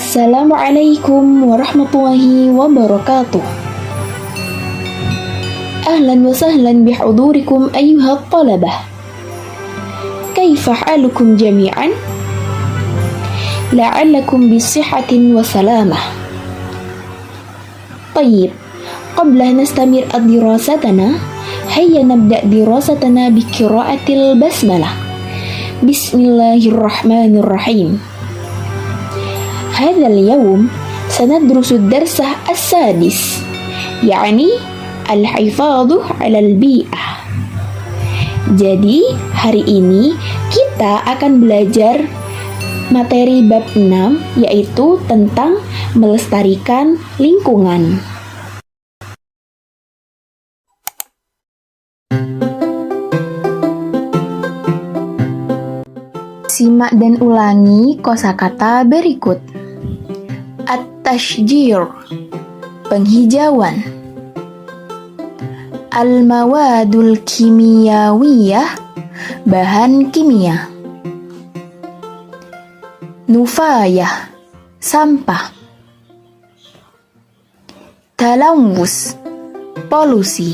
Assalamualaikum warahmatullahi wabarakatuh. Ahlan wa sahlan bihudurikum ayyuhat talabah. Kaifa halukum jami'an? La'allakum bisihhatin wa salamah. Tayyib, qabla nastamir ad-dirasatana, hayya nabda' dirasatana bi qira'atil basmalah. Bismillahirrahmanirrahim. هذا اليوم سندرس الدرس السادس يعني الحفاظ على البيئة. Jadi hari ini kita akan belajar materi bab 6 yaitu tentang melestarikan lingkungan. Simak dan ulangi kosakata berikut. At-tashjir, penghijauan. Al-mawadul kimiyawiyah, bahan kimia. Nufayah, sampah. Talawus, polusi.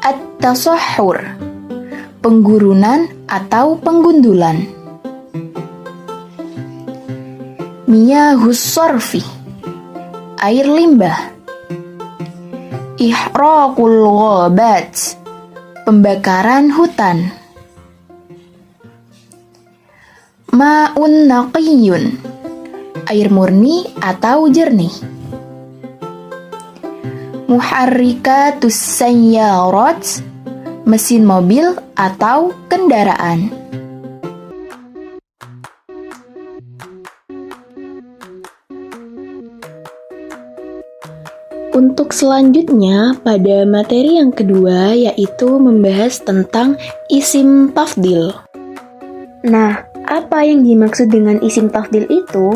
At-tasahhur, penggurunan atau penggundulan. Miyahus sorfi, air limbah. Ihraqul ghabat, pembakaran hutan. Ma'un naqiyun, air murni atau jernih. Muharrikatus sayyarat, mesin mobil atau kendaraan. Untuk selanjutnya, pada materi yang kedua yaitu membahas tentang isim tafdil. Nah, apa yang dimaksud dengan isim tafdil itu?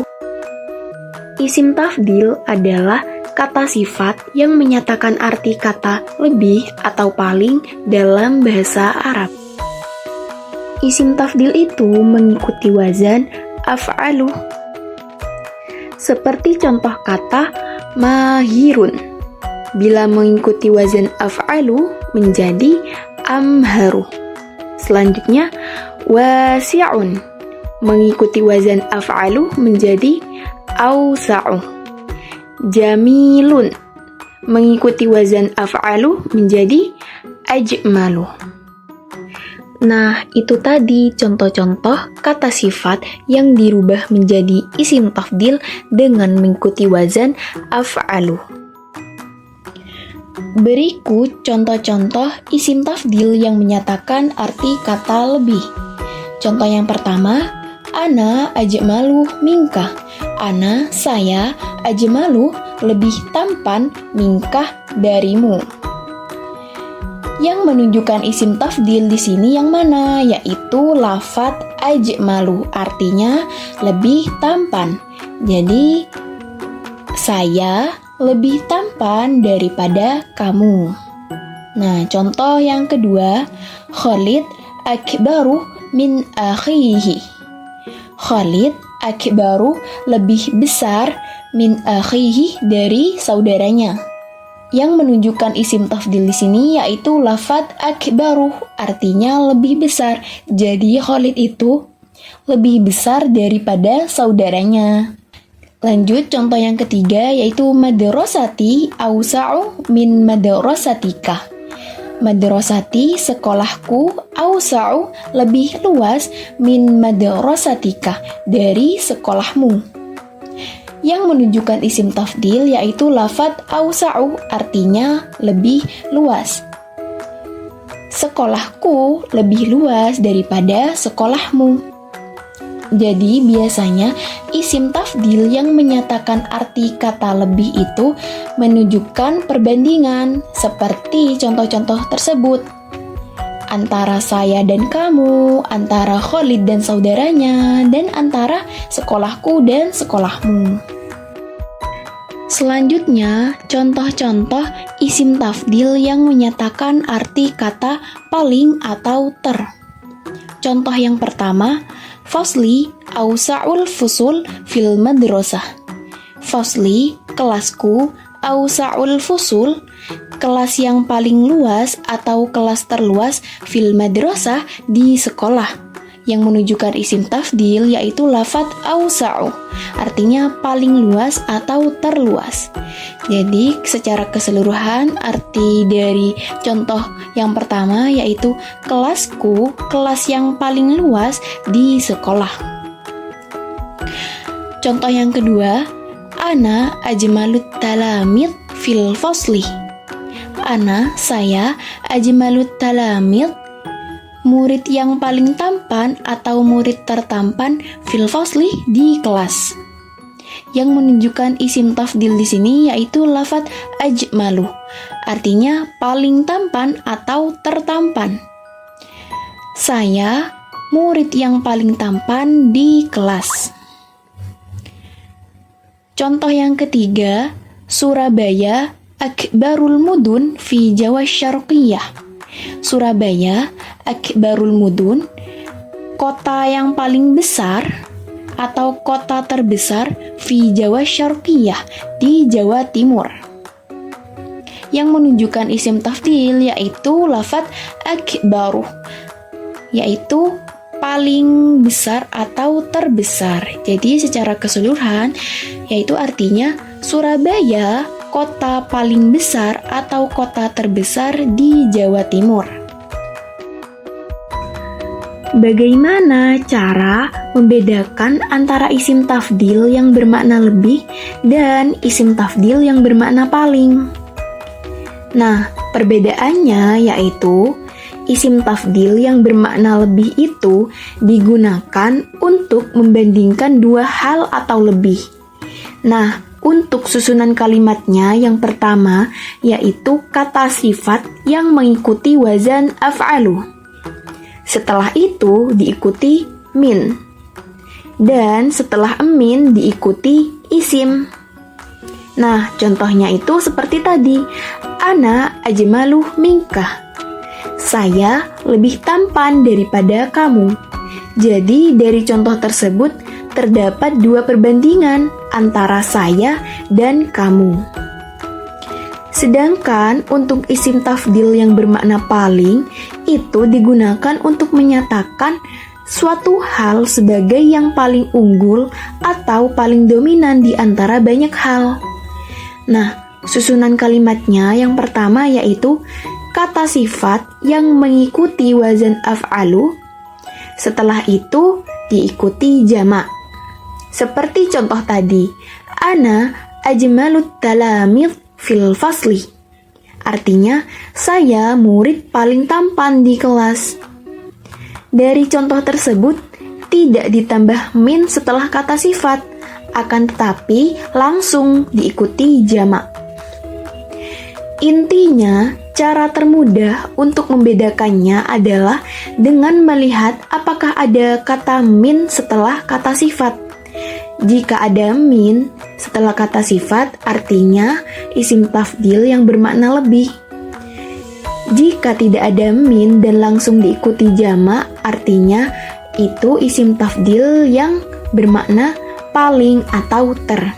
Isim tafdil adalah kata sifat yang menyatakan arti kata lebih atau paling dalam bahasa Arab. Isim tafdil itu mengikuti wazan af'alu. Seperti contoh kata mahirun. Bila mengikuti wazan af'alu menjadi amharu. Selanjutnya wasi'un. Mengikuti wazan af'alu menjadi awsa'u. Jamilun. Mengikuti wazan af'alu menjadi ajmalu. Nah, itu tadi contoh-contoh kata sifat yang dirubah menjadi isim tafdil dengan mengikuti wazan af'alu. Berikut contoh-contoh isim tafdil yang menyatakan arti kata lebih. Contoh yang pertama, ana ajmalu minka. Ana, saya, ajmalu, lebih tampan, minkah, darimu. Yang menunjukkan isim tafdil di sini yang mana? Yaitu lafadz ajmalu, artinya lebih tampan. Jadi, saya lebih tampan daripada kamu. Nah, contoh yang kedua, Khalid akbaru min akhihi. Khalid akbaru, lebih besar, min akhihi, dari saudaranya. Yang menunjukkan isim tafdil di sini yaitu lafadz akbaru, artinya lebih besar. Jadi Khalid itu lebih besar daripada saudaranya. Lanjut contoh yang ketiga yaitu madrasati awsa'u min madrasatika. Madrasati, sekolahku, awsa'u, lebih luas, min madrasatika, dari sekolahmu. Yang menunjukkan isim tafdil yaitu lafadz awsa'u, artinya lebih luas. Sekolahku lebih luas daripada sekolahmu. Jadi biasanya isim tafdil yang menyatakan arti kata lebih itu menunjukkan perbandingan seperti contoh-contoh tersebut. Antara saya dan kamu, antara Khalid dan saudaranya, dan antara sekolahku dan sekolahmu. Selanjutnya, contoh-contoh isim tafdil yang menyatakan arti kata paling atau ter. Contoh yang pertama, Fasli awsa'ul fusul fil madrasah. Fasli, kelasku, awsa'ul fusul, kelas yang paling luas atau kelas terluas fil madrasah di sekolah. Yang menunjukkan isim tafdil yaitu lafadz awsa'u, artinya paling luas atau terluas. Jadi secara keseluruhan arti dari contoh yang pertama yaitu kelasku, kelas yang paling luas di sekolah. Contoh yang kedua, ana ajmalut talamid fil fasli. Ana, saya, ajmalut talamid, murid yang paling tampan atau murid tertampan fil fasli di kelas. Yang menunjukkan isim tafdil di sini yaitu lafadz ajmalu, artinya paling tampan atau tertampan. Saya murid yang paling tampan di kelas. Contoh yang ketiga, Surabaya akbarul mudun fi Jawa Syarqiyah. Surabaya akbarul mudun, kota yang paling besar atau kota terbesar fi Jawa Syarqiyah, di Jawa Timur. Yang menunjukkan isim tafdil yaitu lafadz akbaru, yaitu paling besar atau terbesar. Jadi secara keseluruhan yaitu artinya Surabaya kota paling besar atau kota terbesar di Jawa Timur. Bagaimana cara membedakan antara isim tafdil yang bermakna lebih dan isim tafdil yang bermakna paling? Nah, perbedaannya yaitu isim tafdil yang bermakna lebih itu digunakan untuk membandingkan dua hal atau lebih. Nah, untuk susunan kalimatnya yang pertama yaitu kata sifat yang mengikuti wazan af'alu. Setelah itu diikuti min. Dan setelah min diikuti isim. Nah, contohnya itu seperti tadi. Ana ajmalu minkah. Saya lebih tampan daripada kamu. Jadi dari contoh tersebut terdapat dua perbandingan antara saya dan kamu. Sedangkan untuk isim tafdil yang bermakna paling itu digunakan untuk menyatakan suatu hal sebagai yang paling unggul atau paling dominan di antara banyak hal. Nah, susunan kalimatnya yang pertama yaitu kata sifat yang mengikuti wazan af'alu. Setelah itu diikuti jamak. Seperti contoh tadi, ana ajmalut talamid fil fasli. Artinya, saya murid paling tampan di kelas. Dari contoh tersebut, tidak ditambah min setelah kata sifat, akan tetapi langsung diikuti jamak. Intinya, cara termudah untuk membedakannya adalah dengan melihat apakah ada kata min setelah kata sifat. Jika ada min setelah kata sifat, artinya isim tafdil yang bermakna lebih. Jika tidak ada min dan langsung diikuti jamak, artinya itu isim tafdil yang bermakna paling atau ter.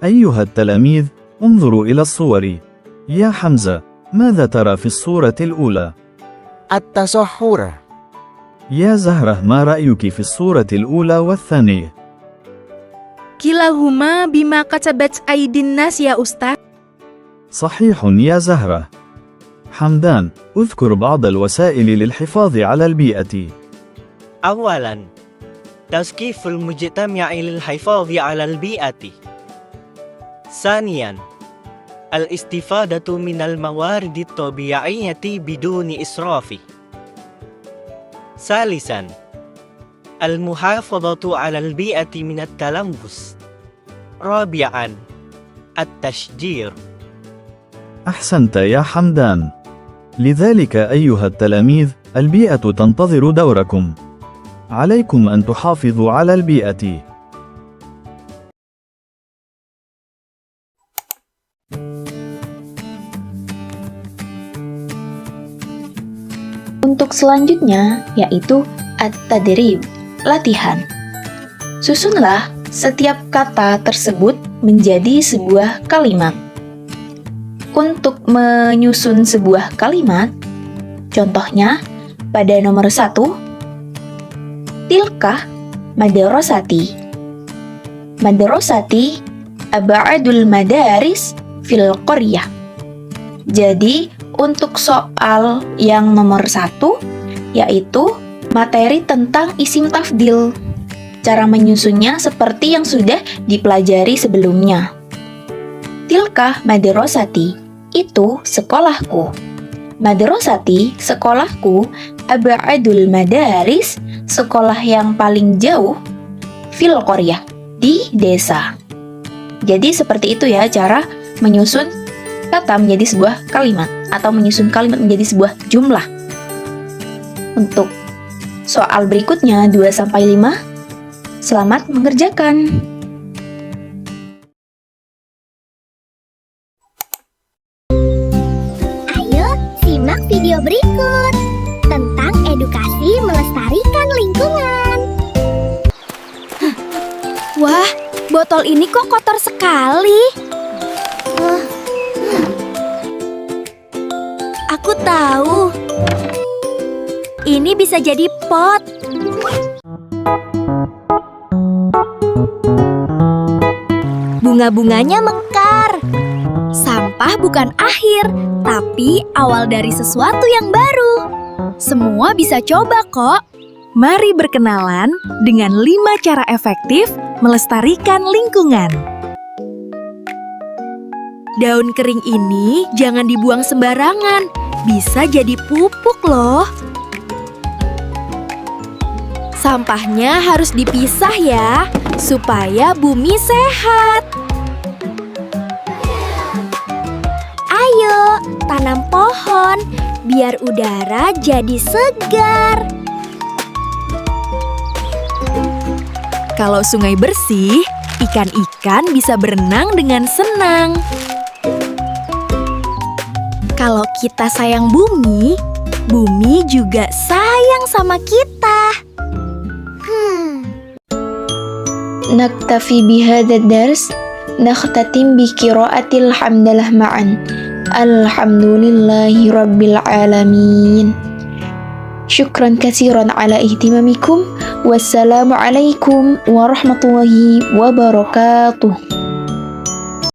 أيها التلاميذ، انظروا إلى الصور. يا حمزة، ماذا ترى في الصورة الأولى؟ التصحر. يا زهرة، ما رأيك في الصورة الأولى والثانية؟ كلاهما بما كتبت أيدي الناس يا أستاذ. صحيح يا زهرة. حمدان، اذكر بعض الوسائل للحفاظ على البيئة. أولاً، تزكيف المجتمع للحفاظ على البيئة. ثانياً، الاستفادة من الموارد الطبيعية بدون إسراف. ثالثاً، المحافظة على البيئة من التلوث. رابعاً، التشجير. أحسنت يا حمدان. لذلك أيها التلاميذ، البيئة تنتظر دوركم. عليكم أن تحافظوا على البيئة. Untuk selanjutnya yaitu at-tadrib, latihan. Susunlah setiap kata tersebut menjadi sebuah kalimat. Untuk menyusun sebuah kalimat, contohnya pada nomor 1, tilkah madrasati. Madrasati ab'adul madaris fil qaryah. Jadi, untuk soal yang nomor 1, yaitu materi tentang isim tafdil. Cara menyusunnya seperti yang sudah dipelajari sebelumnya. Tilkah madrasati, itu sekolahku. Madrasati, sekolahku, ab'adul madaris, sekolah yang paling jauh, fil qaryah, di desa. Jadi seperti itu ya cara menyusun kata menjadi sebuah kalimat atau menyusun kalimat menjadi sebuah jumlah. Untuk soal berikutnya 2-5, selamat mengerjakan. Ayo simak video berikut tentang edukasi melestarikan lingkungan. Wah, botol ini kok kotor sekali. Aku tahu. Ini bisa jadi pot. Bunga-bunganya mekar. Sampah bukan akhir, tapi awal dari sesuatu yang baru. Semua bisa coba kok. Mari berkenalan dengan 5 cara efektif melestarikan lingkungan. Daun kering ini jangan dibuang sembarangan, bisa jadi pupuk loh. Sampahnya harus dipisah ya, supaya bumi sehat. Ayo tanam pohon biar udara jadi segar. Kalau sungai bersih, ikan-ikan bisa berenang dengan senang. Kalau kita sayang bumi, bumi juga sayang sama kita. Naktafi bihadad dars, nakhtatim bi qiraatil hamdalah ma'an. Alhamdulillahi rabbil alamin. Syukran katsiran ala ihtimamikum. Wassalamualaikum warahmatullahi wabarakatuh.